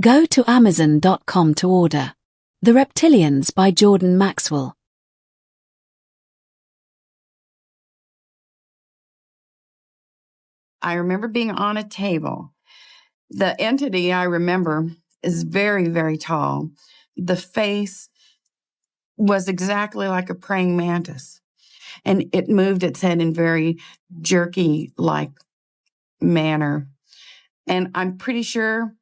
Go to Amazon.com to order. The Reptilians by Jordan Maxwell. I remember being on a table. The entity I remember is very, very tall. The face was exactly like a praying mantis, and it moved its head in very jerky-like manner. And I'm pretty sure,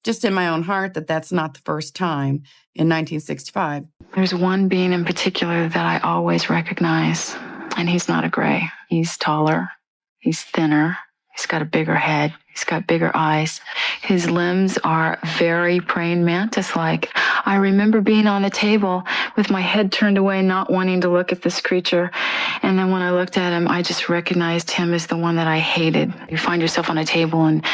just in my own heart, that that's not the first time in 1965. There's one being in particular that I always recognize, and he's not a gray. He's taller, he's thinner, he's got a bigger head, he's got bigger eyes. His limbs are very praying mantis-like. I remember being on the table with my head turned away, not wanting to look at this creature. And then when I looked at him, I just recognized him as the one that I hated. You find yourself on a table and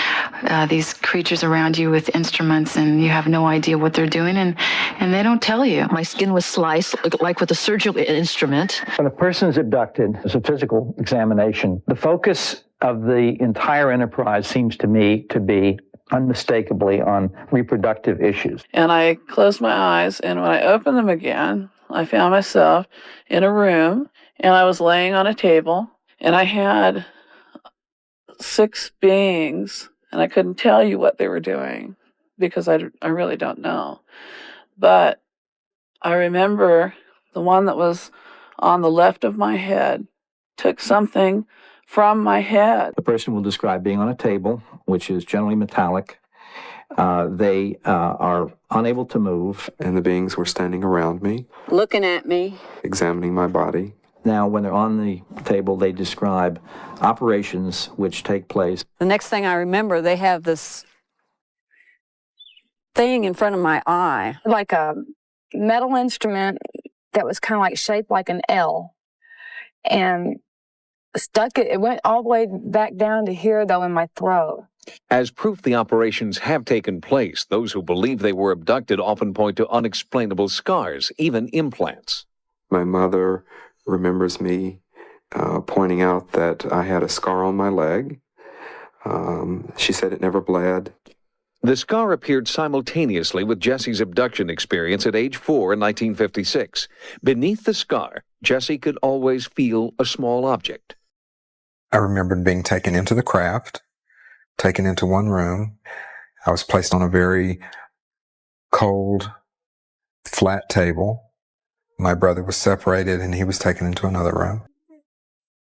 these creatures around you with instruments, and you have no idea what they're doing, and they don't tell you. My skin was sliced, like with a surgical instrument. When a person is abducted, it's a physical examination. The focus of the entire enterprise seems to me to be unmistakably on reproductive issues. And I closed my eyes, and when I opened them again, I found myself in a room, and I was laying on a table, and I had 6 beings, and I couldn't tell you what they were doing because I really don't know. But I remember the one that was on the left of my head took something from my head. The person will describe being on a table, which is generally metallic. They are unable to move. And the beings were standing around me, Looking at me. examining my body. Now, when they're on the table, they describe operations which take place. The next thing I remember, they have this thing in front of my eye, like a metal instrument that was kind of like shaped like an L, and it went all the way back down to here, though, in my throat. As proof the operations have taken place, those who believe they were abducted often point to unexplainable scars, even implants. My mother remembers me pointing out that I had a scar on my leg. She said it never bled. The scar appeared simultaneously with Jesse's abduction experience at age 4 in 1956. Beneath the scar, Jesse could always feel a small object. I remembered being taken into the craft, taken into one room. I was placed on a very cold, flat table. My brother was separated and he was taken into another room.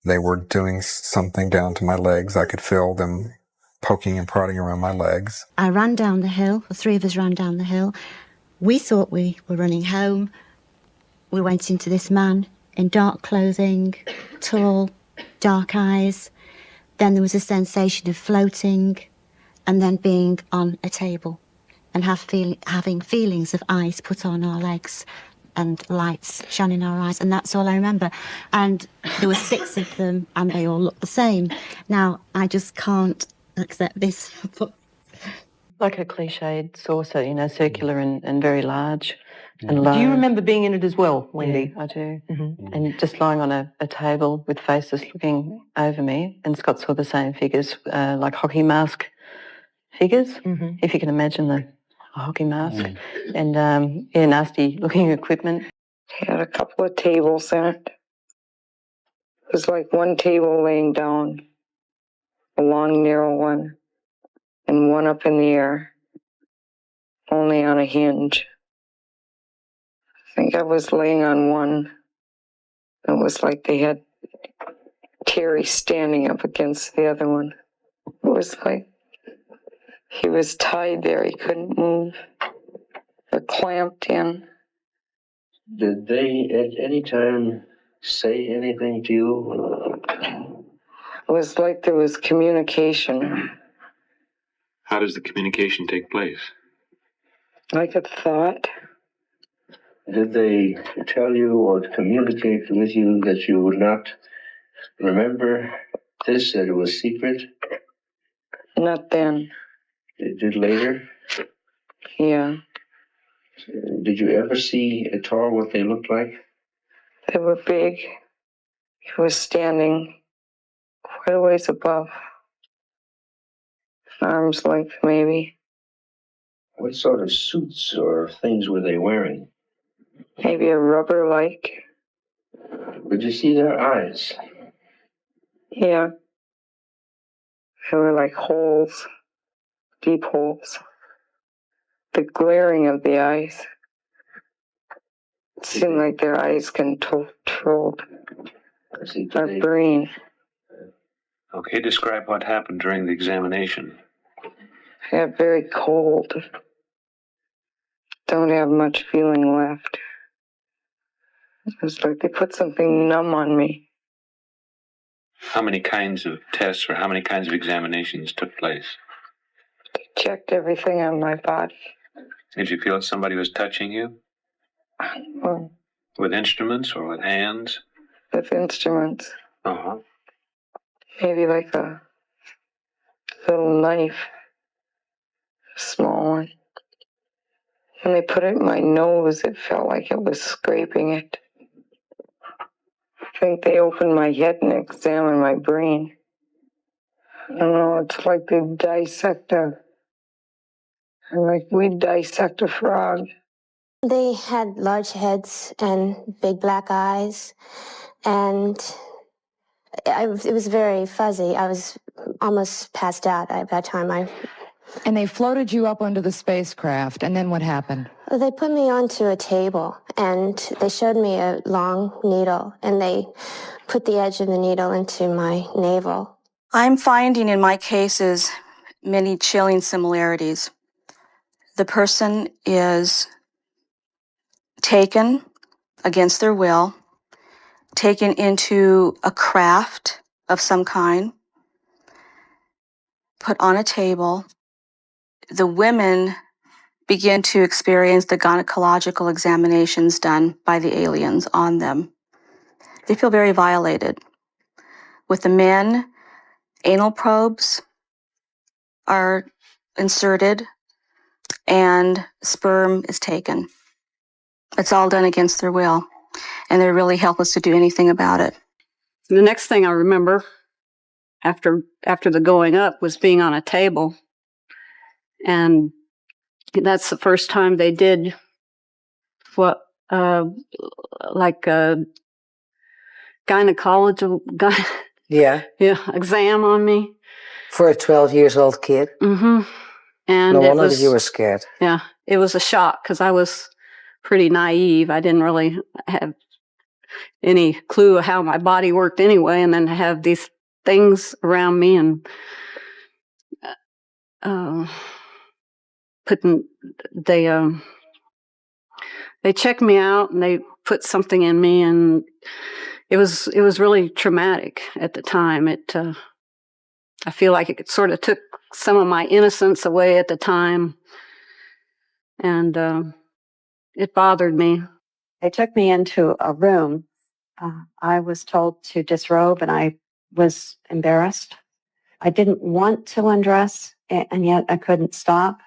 They were doing something down to my legs. I could feel them poking and prodding around my legs. I ran down the hill. The 3 of us ran down the hill. We thought we were running home. We went into this man in dark clothing, tall, dark eyes. Then there was a sensation of floating and then being on a table and having feelings of ice put on our legs and lights shining in our eyes, and that's all I remember. And there were 6 of them, and they all looked the same. Now, I just can't accept this. Like a cliched saucer, circular and very large and low. Do you remember being in it as well, Wendy? Yeah, I do. Mm-hmm. And just lying on a table with faces looking over me, and Scott saw the same figures, like hockey mask figures, if you can imagine a hockey mask, and nasty looking equipment. It had a couple of tables in it. It was like one table laying down, a long, narrow one, and one up in the air, only on a hinge. I think I was laying on one. It was like they had Terry standing up against the other one. It was like he was tied there. He couldn't move. Or clamped in. Did they at any time say anything to you? It was like there was communication. How does the communication take place? Like a thought. Did they tell you or communicate with you that you would not remember this, that it was secret? Not then. They did later? Yeah. Did you ever see at all what they looked like? They were big. He was standing quite a ways above. Arms length, maybe. What sort of suits or things were they wearing? Maybe a rubber-like. Could you see their eyes? Yeah. They were like holes, deep holes. The glaring of the eyes. It seemed like their eyes controlled our brain. Okay, describe what happened during the examination. I got very cold. Don't have much feeling left. It was like they put something numb on me. How many kinds of tests or how many kinds of examinations took place? They checked everything on my body. Did you feel somebody was touching you? With instruments or with hands? With instruments. Uh-huh. Maybe like a little knife. A small one. When they put it in my nose, it felt like it was scraping it. I think they opened my head and examined my brain. I don't know, it's like they dissect like we dissect a frog. They had large heads and big black eyes, and it was very fuzzy. I was almost passed out at that time. And they floated you up onto the spacecraft, and then what happened? They put me onto a table, and they showed me a long needle, and they put the edge of the needle into my navel. I'm finding in my cases many chilling similarities. The person is taken against their will, taken into a craft of some kind, put on a table. The women begin to experience the gynecological examinations done by the aliens on them. They feel very violated. With the men, anal probes are inserted and sperm is taken. It's all done against their will, and they're really helpless to do anything about it. The next thing I remember after the going up was being on a table, and that's the first time they did what like a gynecological exam on me for a 12-year-old kid. Mm-hmm. And no wonder that you were scared. Yeah, it was a shock because I was pretty naive. I didn't really have any clue of how my body worked anyway, and then to have these things around me and they checked me out and they put something in me, and it was really traumatic at the time. I feel like it sort of took some of my innocence away at the time, and it bothered me. They took me into a room. I was told to disrobe, and I was embarrassed. I didn't want to undress, and yet I couldn't stop.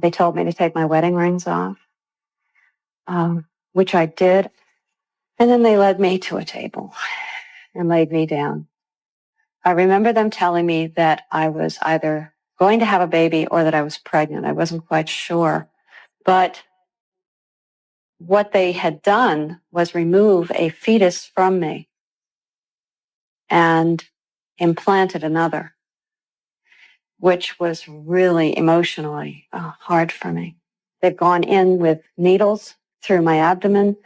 They told me to take my wedding rings off, which I did. And then they led me to a table and laid me down. I remember them telling me that I was either going to have a baby or that I was pregnant. I wasn't quite sure. But what they had done was remove a fetus from me and implanted another, which was really emotionally hard for me. They've gone in with needles through my abdomen.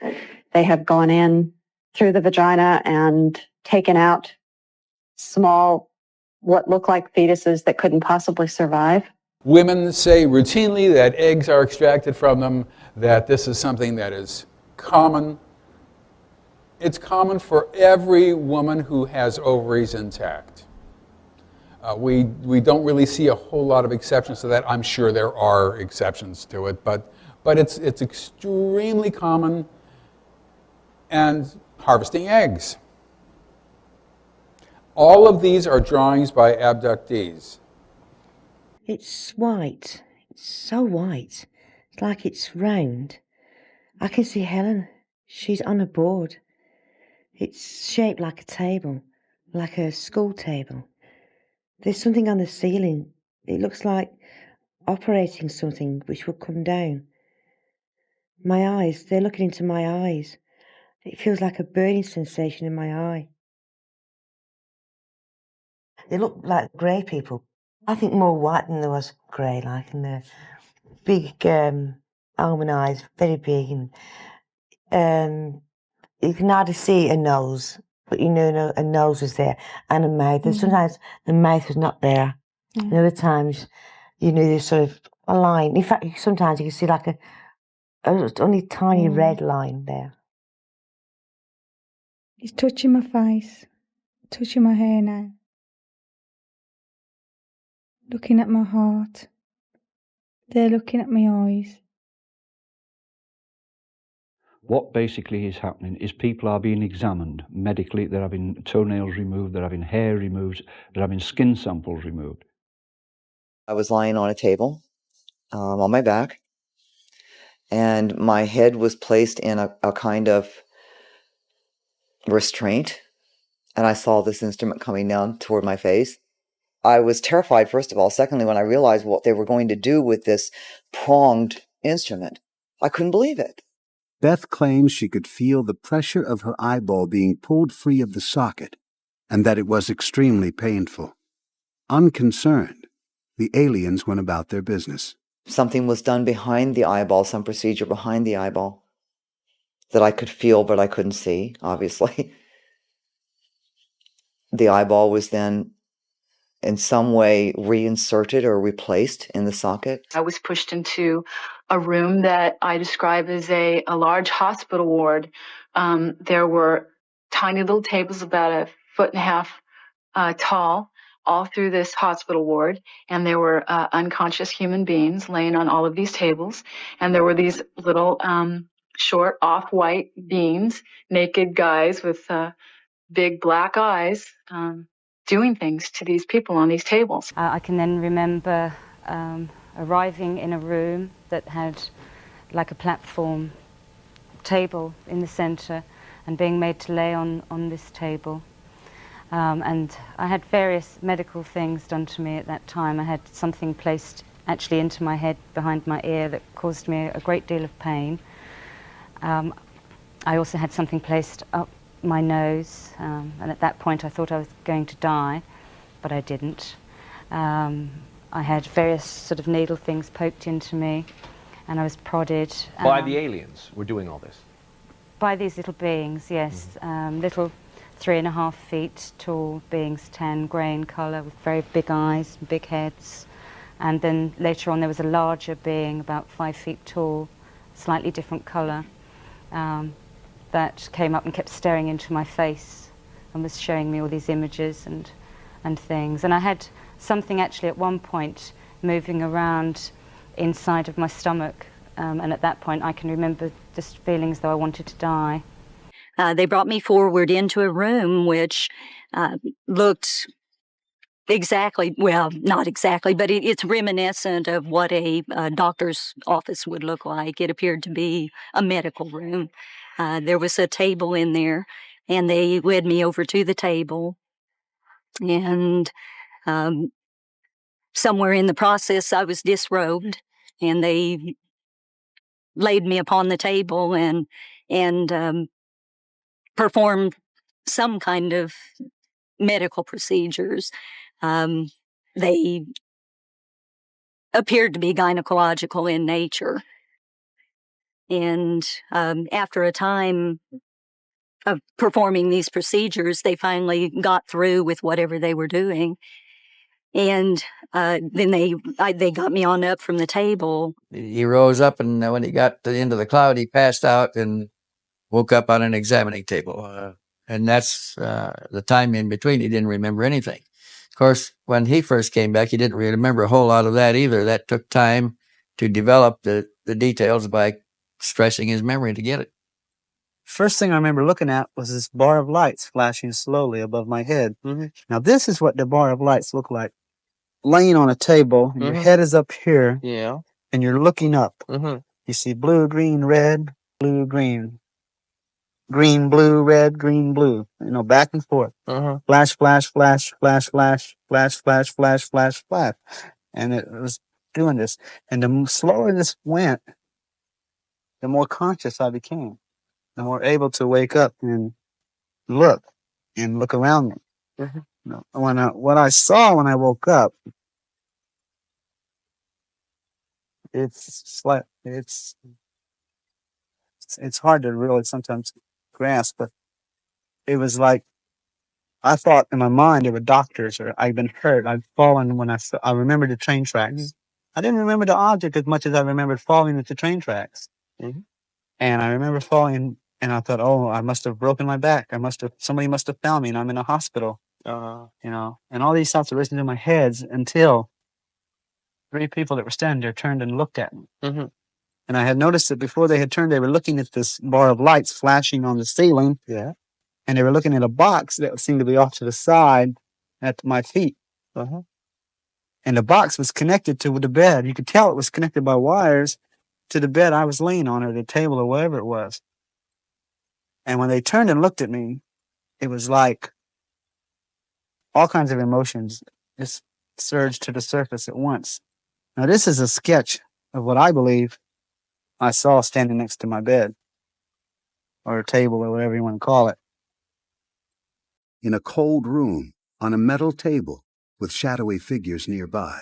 They have gone in through the vagina and taken out small, what looked like fetuses that couldn't possibly survive. Women say routinely that eggs are extracted from them, that this is something that is common. It's common for every woman who has ovaries intact. We don't really see a whole lot of exceptions to that. I'm sure there are exceptions to it, but it's extremely common. And harvesting eggs. All of these are drawings by abductees. It's white. It's so white. It's like it's round. I can see Helen. She's on a board. It's shaped like a table, like a school table. There's something on the ceiling. It looks like operating something which would come down. My eyes, they're looking into my eyes. It feels like a burning sensation in my eye. They look like grey people. I think more white than there was grey, like, and they're big almond eyes, very big, and you can hardly see a nose, but you know a nose was there, and a mouth. And sometimes the mouth was not there. And other times, you knew there's sort of a line. In fact, sometimes you can see like a only tiny red line there. He's touching my face, touching my hair now, looking at my heart. They're looking at my eyes. What basically is happening is people are being examined medically. They're having toenails removed, they're having hair removed, they're having skin samples removed. I was lying on a table on my back, and my head was placed in a kind of restraint, and I saw this instrument coming down toward my face. I was terrified, first of all. Secondly, when I realized what they were going to do with this pronged instrument, I couldn't believe it. Beth claims she could feel the pressure of her eyeball being pulled free of the socket, and that it was extremely painful. Unconcerned, the aliens went about their business. Something was done behind the eyeball, some procedure behind the eyeball that I could feel, but I couldn't see, obviously. The eyeball was then in some way reinserted or replaced in the socket. I was pushed into a room that I describe as a large hospital ward. There were tiny little tables about 1.5 feet tall all through this hospital ward, and there were unconscious human beings laying on all of these tables, and there were these little short off-white beings, naked guys with big black eyes, doing things to these people on these tables. I can then remember arriving in a room that had like a platform table in the center and being made to lay on this table. And I had various medical things done to me at that time. I had something placed actually into my head behind my ear that caused me a great deal of pain. I also had something placed up my nose, and at that point I thought I was going to die, but I didn't. I had various sort of needle things poked into me, and I was prodded. By the aliens were doing all this? By these little beings, yes. Little 3.5 feet tall beings, tan, grey in colour, with very big eyes, big heads. And then later on there was a larger being, about 5 feet tall, slightly different colour, that came up and kept staring into my face and was showing me all these images and things. And I had something actually at one point moving around inside of my stomach, and at that point I can remember just feeling as though I wanted to die. They brought me forward into a room which looked exactly, well, not exactly, but it's reminiscent of what a doctor's office would look like. It appeared to be a medical room. There was a table in there, and they led me over to the table. And somewhere in the process, I was disrobed, and they laid me upon the table and performed some kind of medical procedures. They appeared to be gynecological in nature. And after a time of performing these procedures, they finally got through with whatever they were doing. And then they got me on up from the table. He rose up, and when he got to the end of the cloud, he passed out and woke up on an examining table. And that's the time in between. He didn't remember anything. Of course, when he first came back, he didn't really remember a whole lot of that either. That took time to develop the details by stressing his memory to get it. First thing I remember looking at was this bar of lights flashing slowly above my head. Now, this is what the bar of lights look like. Laying on a table, your head is up here, and you're looking up. You see blue, green, red, blue, green. Green, blue, red, green, blue. You know, back and forth. Flash, flash, flash, flash, flash, flash, flash, flash, flash, flash. And it was doing this. And the slower this went, the more conscious I became, the more able to wake up and look around me. You know, what I saw when I woke up, it's hard to really sometimes grasp, but it was like I thought in my mind there were doctors, or I'd been hurt. I'd fallen when I remembered the train tracks. I didn't remember the object as much as I remembered falling into train tracks. And I remember falling, and I thought, oh, I must have broken my back. Somebody must have found me, and I'm in a hospital. You know, and all these thoughts were racing through my head until 3 people that were standing there turned and looked at me. And I had noticed that before they had turned, they were looking at this bar of lights flashing on the ceiling. Yeah. And they were looking at a box that seemed to be off to the side at my feet. And the box was connected to the bed. You could tell it was connected by wires to the bed I was laying on, or the table, or whatever it was. And when they turned and looked at me, it was like all kinds of emotions just surged to the surface at once. Now, this is a sketch of what I believe I saw standing next to my bed, or a table, or whatever you want to call it. In a cold room, on a metal table, with shadowy figures nearby.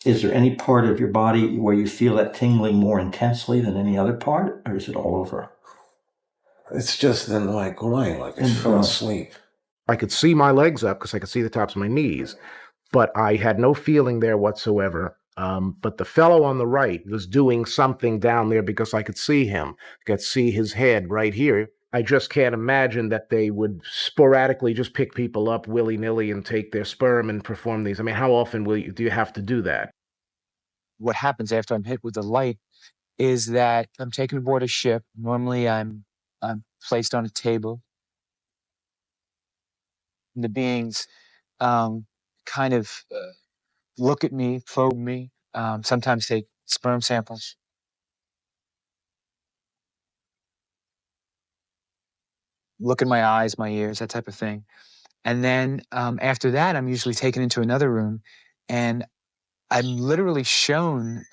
Is there any part of your body where you feel that tingling more intensely than any other part, or is it all over? It's just in my groin, like I fell asleep. I could see my legs up because I could see the tops of my knees, but I had no feeling there whatsoever. But the fellow on the right was doing something down there because I could see him. I could see his head right here. I just can't imagine that they would sporadically just pick people up willy-nilly and take their sperm and perform these. I mean, how often do you have to do that? What happens after I'm hit with the light is that I'm taken aboard a ship. Normally, I'm placed on a table. And the beings kind of look at me, probe me, sometimes take sperm samples. Look in my eyes, my ears, that type of thing. And then after that, I'm usually taken into another room, and I'm literally shown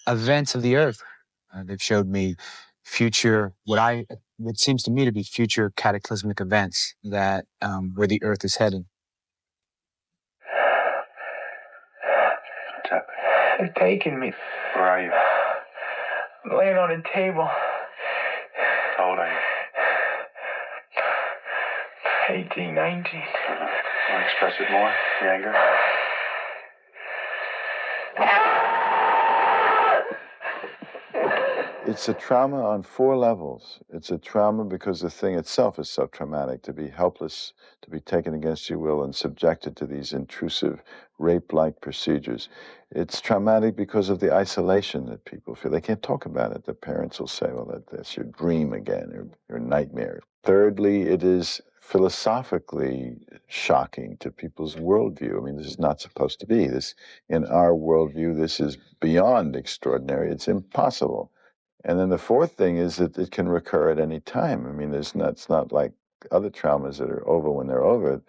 events of the Earth. They've showed me future, what seems to me to be future cataclysmic events that where the Earth is heading. What's happening? They're taking me. Where are you? I'm laying on a table. How old are you? 18, 19. Want to express it more, the anger? It's a trauma on 4 levels. It's a trauma because the thing itself is so traumatic, to be helpless, to be taken against your will and subjected to these intrusive rape-like procedures. It's traumatic because of the isolation that people feel. They can't talk about it. The parents will say, well, that's your dream again, or your nightmare. Thirdly, it is philosophically shocking to people's worldview. I mean, this is not supposed to be. This, in our worldview, this is beyond extraordinary. It's impossible. And then the fourth thing is that it can recur at any time. I mean, it's not like other traumas that are over when they're over.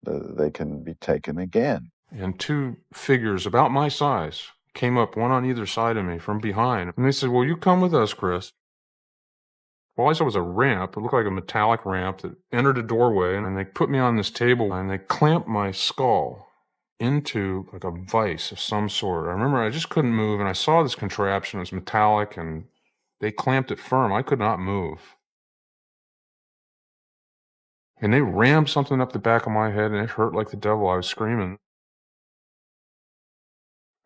They can be taken again. And 2 figures about my size came up, one on either side of me from behind. And they said, well, you come with us, Chris. Well, I saw it was a ramp. It looked like a metallic ramp that entered a doorway. And they put me on this table, and they clamped my skull into like a vise of some sort. I remember I just couldn't move, and I saw this contraption. It was metallic, and they clamped it firm. I could not move. And they rammed something up the back of my head, and it hurt like the devil. I was screaming.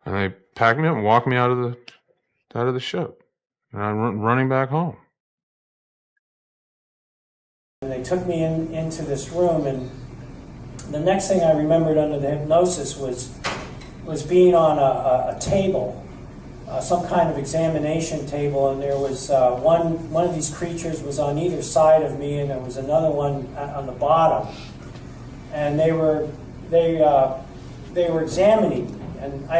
And they packed me up and walked me out of the ship. And I'm running back home. And they took me into this room, and the next thing I remembered under the hypnosis was being on a table, some kind of examination table, and there was one of these creatures was on either side of me, and there was another one on the bottom, and they were examining me, and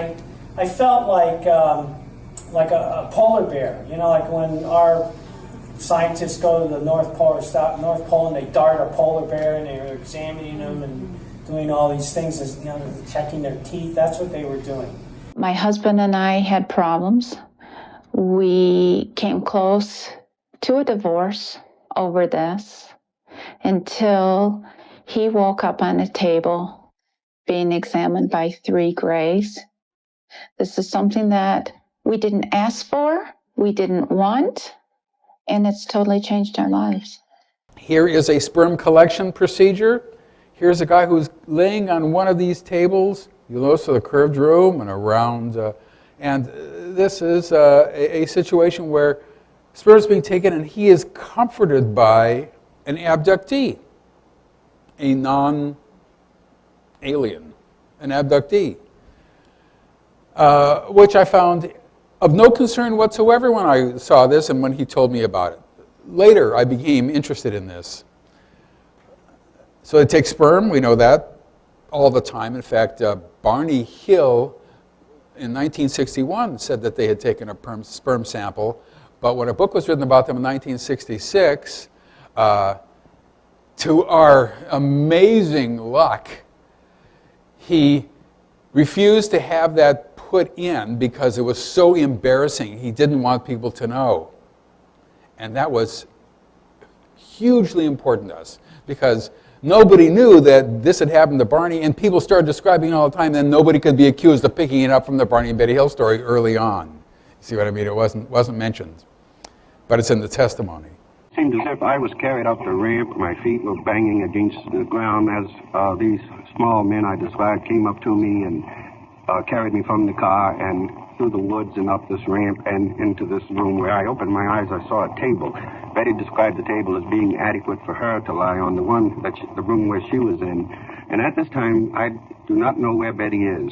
I felt like a polar bear, you know, like when our scientists go to the North Pole and they dart a polar bear and they're examining them and doing all these things, as you know, checking their teeth. That's what they were doing. My husband and I had problems. We came close to a divorce over this until he woke up on a table being examined by 3 grays. This is something that we didn't ask for, we didn't want, and it's totally changed our lives. Here is a sperm collection procedure. Here's a guy who's laying on one of these tables. You'll notice the curved room and around. And this is a situation where sperm is being taken and he is comforted by an abductee, a non-alien, an abductee, which I found of no concern whatsoever when I saw this and when he told me about it. Later, I became interested in this. So it takes sperm, we know that, all the time. In fact, Barney Hill in 1961 said that they had taken a sperm sample, but when a book was written about them in 1966, to our amazing luck, he refused to have that put in because it was so embarrassing. He didn't want people to know. And that was hugely important to us because nobody knew that this had happened to Barney, and people started describing it all the time, then nobody could be accused of picking it up from the Barney and Betty Hill story early on. See what I mean? It wasn't mentioned, but it's in the testimony. It seemed as if I was carried up the ramp. My feet were banging against the ground as these small men I described came up to me and carried me from the car and through the woods and up this ramp and into this room where I opened my eyes. I saw a table. Betty described the table as being adequate for her to lie on, the room where she was in. And at this time, I do not know where Betty is.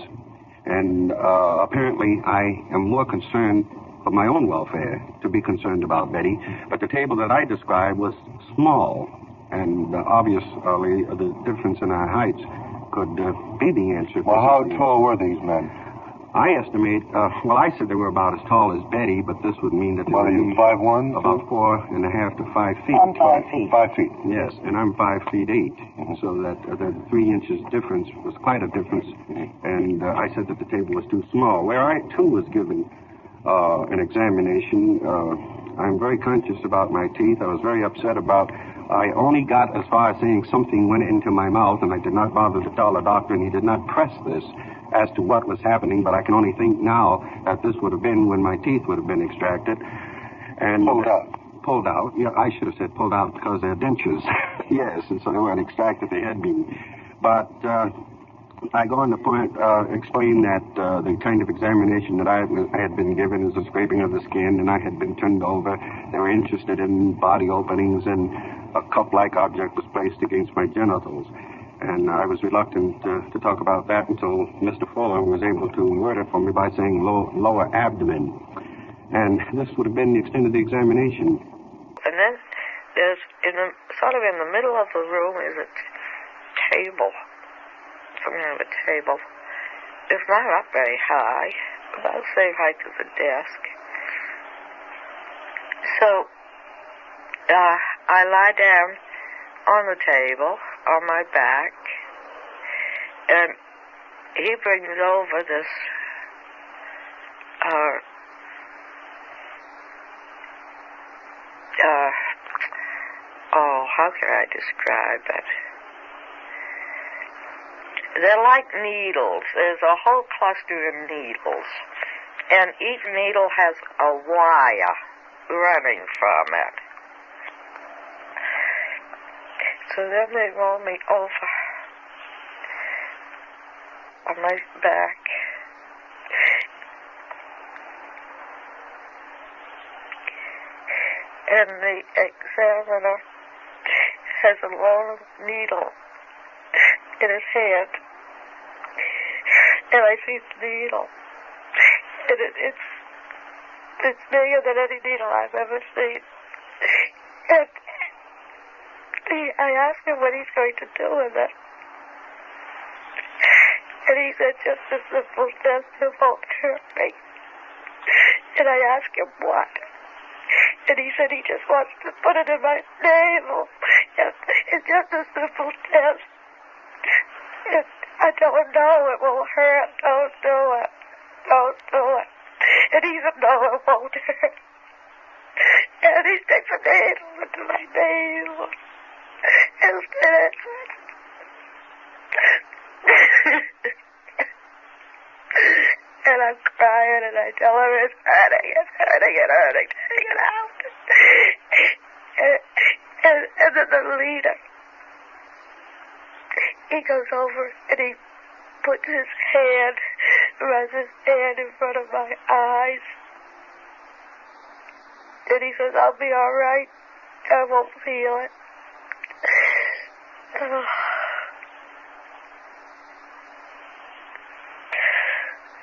And apparently, I am more concerned for my own welfare to be concerned about Betty. But the table that I described was small, and obviously the difference in our heights could be the answer. Well, how tall were these men? I estimate, I said they were about as tall as Betty, but this would mean that they were 5'1"? About 4.5 to 5 feet. I'm 5 feet. 5 feet. Yes, and I'm 5 feet 8. So that the 3 inches difference was quite a difference. And I said that the table was too small. Where I, too, was given an examination, I'm very conscious about my teeth. I was very upset about I only got as far as saying something went into my mouth, and I did not bother to tell the doctor, and he did not press this as to what was happening, but I can only think now that this would have been when my teeth would have been extracted. And pulled out. Pulled out. Yeah, I should have said pulled out because they're dentures. Yes, and so they weren't extracted, they had been. But I go on to explain that the kind of examination that I had been given is a scraping of the skin, and I had been turned over. They were interested in body openings, and a cup-like object was placed against my genitals. And I was reluctant to talk about that until Mr. Fuller was able to word it for me by saying lower abdomen. And this would have been the extent of the examination. And then there's, sort of in the middle of the room is a table. Some kind of a table. It's not up very high, about the same height as a desk. So, I lie down on the table, on my back, and he brings over this, how can I describe it? They're like needles. There's a whole cluster of needles, and each needle has a wire running from it. So then they roll me over on my back. And the examiner has a long needle in his hand. And I see the needle. And it's bigger than any needle I've ever seen. And I asked him what he's going to do with it. And he said, just a simple test to hurt me. And I asked him what. And he said he just wants to put it in my navel. And it's just a simple test. And I don't know, it will hurt. Don't do it. Don't store. And even though I won't hurt. And he sticks a needle into my nail. And I'm crying and I tell him it's hurting, take it out. And then the leader, he goes over and he puts his hand, runs his hand in front of my eyes. And he says, I'll be alright. I won't feel it.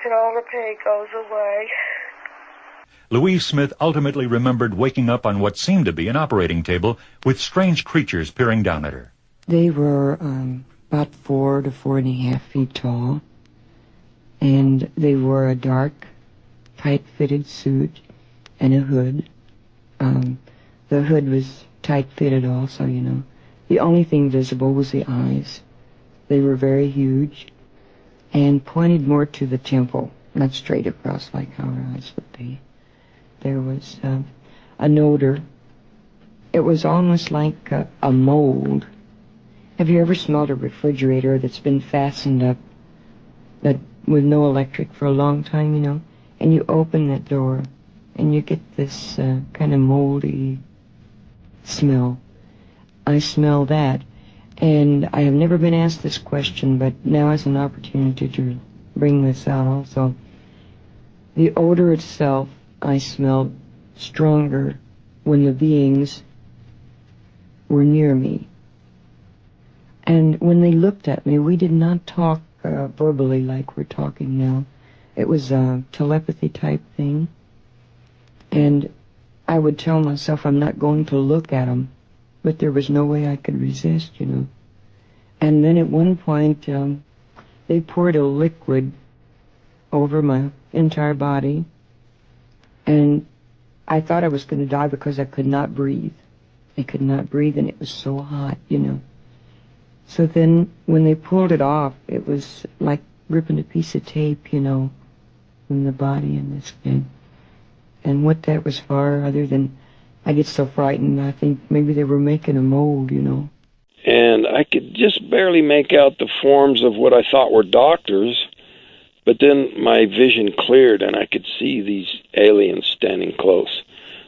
And all the pain goes away. Louise Smith ultimately remembered waking up on what seemed to be an operating table with strange creatures peering down at her. They were about 4 to 4.5 feet tall, and they wore a dark, tight-fitted suit and a hood. The hood was tight-fitted also, you know. The only thing visible was the eyes. They were very huge and pointed more to the temple, not straight across like how our eyes would be. There was an odor. It was almost like a mold. Have you ever smelled a refrigerator that's been fastened up that with no electric for a long time, you know? And you open that door and you get this kind of moldy smell. I smell that. And I have never been asked this question, but now is an opportunity to bring this out also. The odor itself, I smelled stronger when the beings were near me. And when they looked at me, we did not talk verbally like we're talking now. It was a telepathy type thing. And I would tell myself I'm not going to look at them, but there was no way I could resist, you know. And then at one point, they poured a liquid over my entire body, and I thought I was going to die because I could not breathe. I could not breathe, and it was so hot, you know. So then, when they pulled it off, it was like ripping a piece of tape, you know, from the body and the skin. And what that was for, other than I get so frightened, I think maybe they were making a mold, you know. And I could just barely make out the forms of what I thought were doctors, but then my vision cleared and I could see these aliens standing close.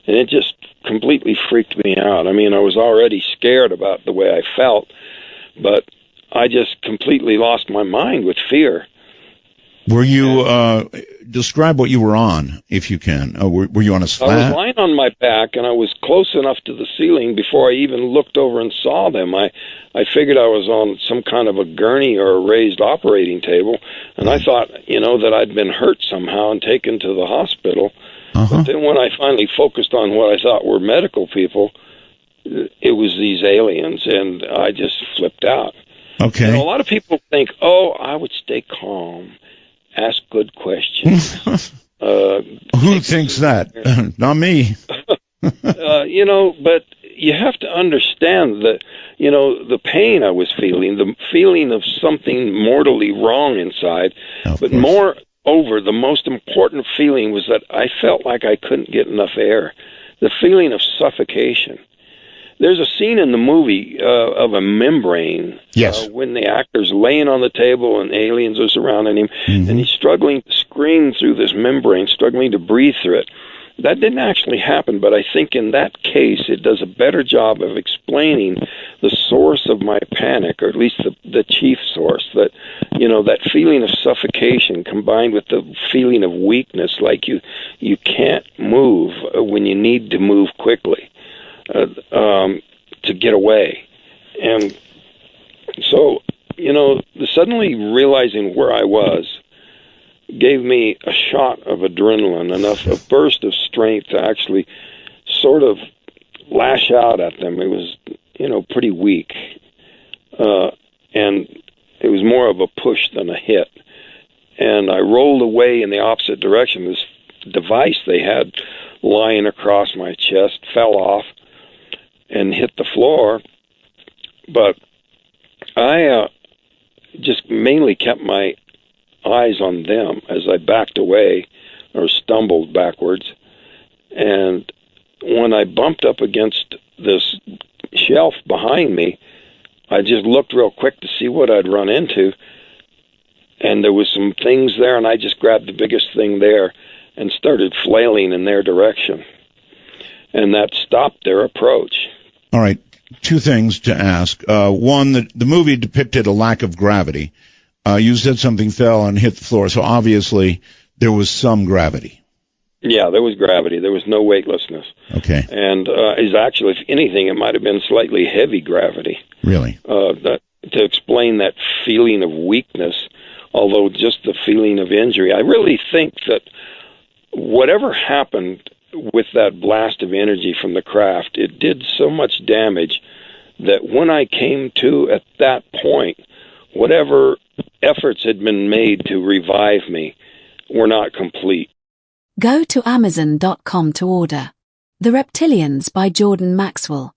And it just completely freaked me out. I mean, I was already scared about the way I felt, but I just completely lost my mind with fear. Were you, describe what you were on, if you can. Were you on a slat? I was lying on my back, and I was close enough to the ceiling before I even looked over and saw them. I figured I was on some kind of a gurney or a raised operating table, and I thought, you know, that I'd been hurt somehow and taken to the hospital. But then when I finally focused on what I thought were medical people, it was these aliens, and I just flipped out. Okay. You know, a lot of people think, oh, I would stay calm, ask good questions. Who thinks that? Not me. You know, but you have to understand that, you know, the pain I was feeling, the feeling of something mortally wrong inside, but moreover, the most important feeling was that I felt like I couldn't get enough air. The feeling of suffocation. There's a scene in the movie of a membrane. Yes. When the actor's laying on the table and aliens are surrounding him, and he's struggling to scream through this membrane, struggling to breathe through it. That didn't actually happen, but I think in that case it does a better job of explaining the source of my panic, or at least the chief source, that, you know, that feeling of suffocation combined with the feeling of weakness, like you can't move when you need to move quickly. To get away. And so, you know, suddenly realizing where I was gave me a shot of adrenaline, a burst of strength to actually sort of lash out at them. It was, you know, pretty weak. And it was more of a push than a hit. And I rolled away in the opposite direction. This device they had lying across my chest fell off and hit the floor, but I just mainly kept my eyes on them as I backed away, or stumbled backwards. And when I bumped up against this shelf behind me, I just looked real quick to see what I'd run into. And there was some things there, and I just grabbed the biggest thing there and started flailing in their direction. And that stopped their approach. All right, two things to ask. One, the movie depicted a lack of gravity. You said something fell and hit the floor, so obviously there was some gravity. Yeah, there was gravity. There was no weightlessness. Okay. And is actually, if anything, it might have been slightly heavy gravity. Really? To explain that feeling of weakness, although just the feeling of injury. I really think that whatever happened with that blast of energy from the craft, it did so much damage that when I came to at that point, whatever efforts had been made to revive me were not complete. Go to Amazon.com to order The Reptilians by Jordan Maxwell.